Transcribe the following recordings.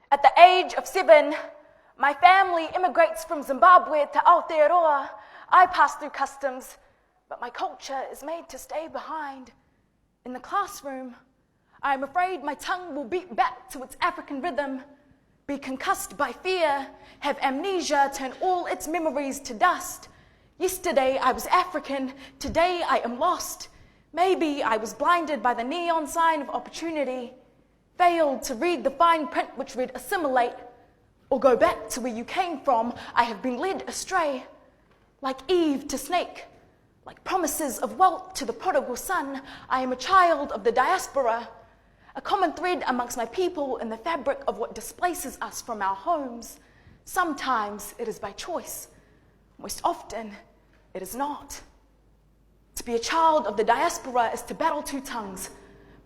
At the age of 7, my family immigrates from Zimbabwe to Aotearoa. I pass through customs, but my culture is made to stay behind. In the classroom, I am afraid my tongue will beat back to its African rhythm, be concussed by fear, have amnesia, turn all its memories to dust. Yesterday I was African, today I am lost. Maybe I was blinded by the neon sign of opportunity, failed to read the fine print which read assimilate, or go back to where you came from. I have been led astray, like Eve to snake, like promises of wealth to the prodigal son. I am a child of the diaspora, a common thread amongst my people in the fabric of what displaces us from our homes. Sometimes it is by choice, most often it is not. To be a child of the diaspora is to battle two tongues,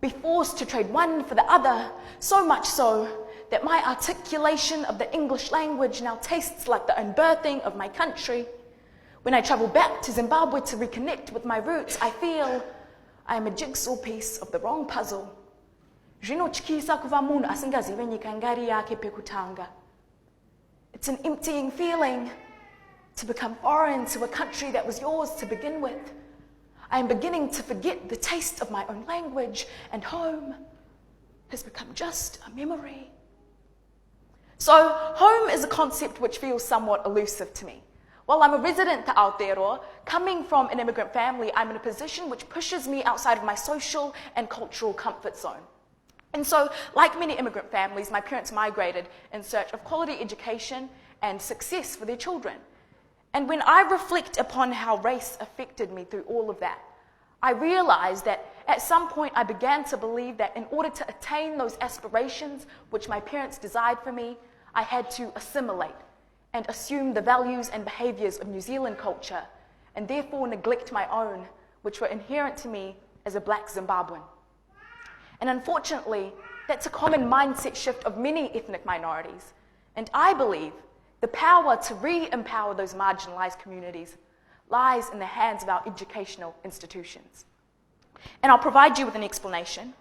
be forced to trade one for the other, so much so that my articulation of the English language now tastes like the unbirthing of my country. When I travel back to Zimbabwe to reconnect with my roots, I feel I am a jigsaw piece of the wrong puzzle. Zvinotyisa kuva munhu asingazive nyika ngari yake pekutanga. It's an emptying feeling to become foreign to a country that was yours to begin with. I am beginning to forget the taste of my own language, and home has become just a memory. So, home is a concept which feels somewhat elusive to me. While I'm a resident to Aotearoa, coming from an immigrant family, I'm in a position which pushes me outside of my social and cultural comfort zone. And so, like many immigrant families, my parents migrated in search of quality education and success for their children. And when I reflect upon how race affected me through all of that, I realized that at some point I began to believe that in order to attain those aspirations which my parents desired for me, I had to assimilate and assume the values and behaviors of New Zealand culture, and therefore neglect my own, which were inherent to me as a Black Zimbabwean. And unfortunately, that's a common mindset shift of many ethnic minorities. And I believe the power to re-empower those marginalized communities lies in the hands of our educational institutions. And I'll provide you with an explanation.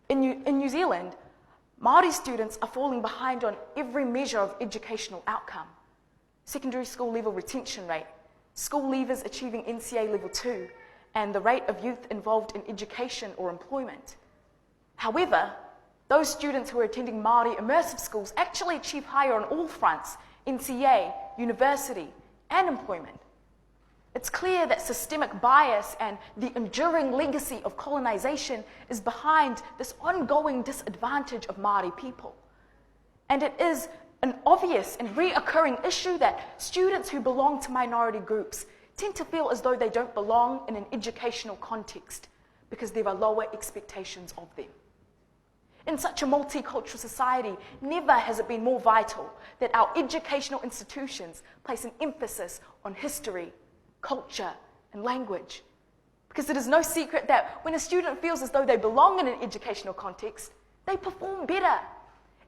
In New Zealand, Māori students are falling behind on every measure of educational outcome. Secondary school level retention rate, school leavers achieving NCA level 2, and the rate of youth involved in education or employment. However, those students who are attending Māori immersive schools actually achieve higher on all fronts, NCA, university, and employment. It's clear that systemic bias and the enduring legacy of colonization is behind this ongoing disadvantage of Māori people. And it is an obvious and reoccurring issue that students who belong to minority groups tend to feel as though they don't belong in an educational context because there are lower expectations of them. In such a multicultural society, never has it been more vital that our educational institutions place an emphasis on history, culture, and language. Because it is no secret that when a student feels as though they belong in an educational context, they perform better.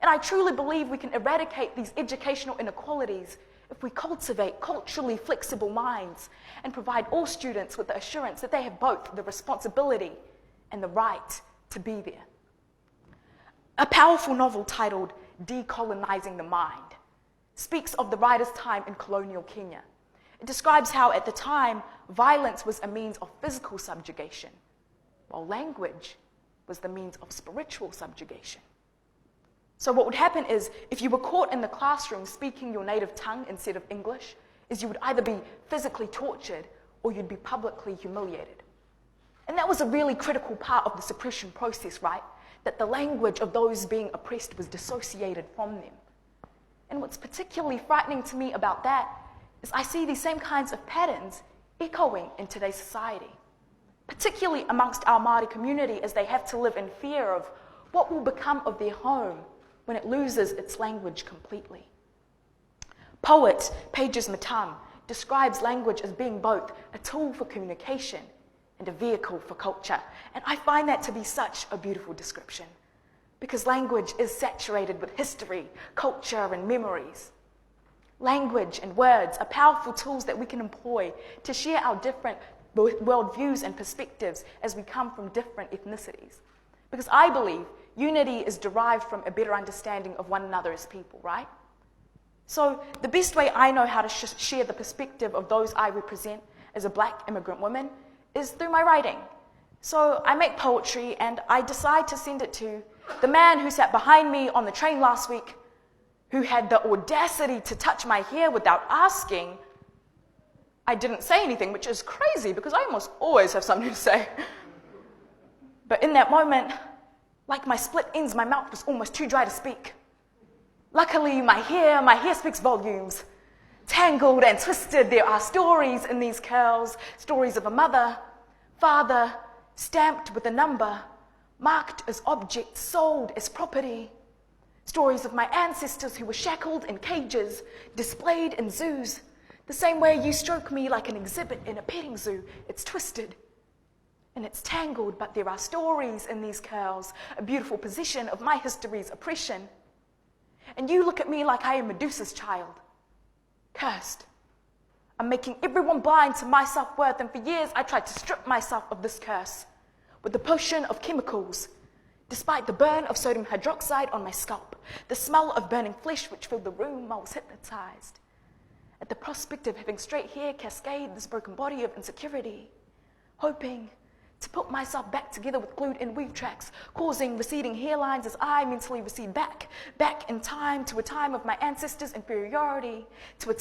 And I truly believe we can eradicate these educational inequalities if we cultivate culturally flexible minds and provide all students with the assurance that they have both the responsibility and the right to be there. A powerful novel titled Decolonizing the Mind speaks of the writer's time in colonial Kenya. It describes how, at the time, violence was a means of physical subjugation, while language was the means of spiritual subjugation. So what would happen is, if you were caught in the classroom speaking your native tongue instead of English, is you would either be physically tortured or you'd be publicly humiliated. And that was a really critical part of the suppression process, right? That the language of those being oppressed was dissociated from them. And what's particularly frightening to me about that is I see these same kinds of patterns echoing in today's society, particularly amongst our Māori community as they have to live in fear of what will become of their home when it loses its language completely. Poet Pages Matam describes language as being both a tool for communication and a vehicle for culture. And I find that to be such a beautiful description, because language is saturated with history, culture, and memories. Language and words are powerful tools that we can employ to share our different worldviews and perspectives as we come from different ethnicities. Because I believe unity is derived from a better understanding of one another as people, right? So the best way I know how to share the perspective of those I represent as a black immigrant woman is through my writing. So I make poetry and I decide to send it to the man who sat behind me on the train last week, who had the audacity to touch my hair without asking. I didn't say anything, which is crazy because I almost always have something to say. But in that moment, like my split ends, my mouth was almost too dry to speak. Luckily, my hair speaks volumes. Tangled and twisted, there are stories in these curls, stories of a mother, father, stamped with a number, marked as objects, sold as property. Stories of my ancestors who were shackled in cages, displayed in zoos. The same way you stroke me like an exhibit in a petting zoo, it's twisted and it's tangled, but there are stories in these curls, a beautiful position of my history's oppression. And you look at me like I am Medusa's child, cursed. I'm making everyone blind to my self-worth, and for years I tried to strip myself of this curse with the potion of chemicals, despite the burn of sodium hydroxide on my scalp, the smell of burning flesh which filled the room. I was hypnotized at the prospect of having straight hair cascade this broken body of insecurity, hoping to put myself back together with glued-in weave tracks, causing receding hairlines as I mentally recede back in time to a time of my ancestors' inferiority, to a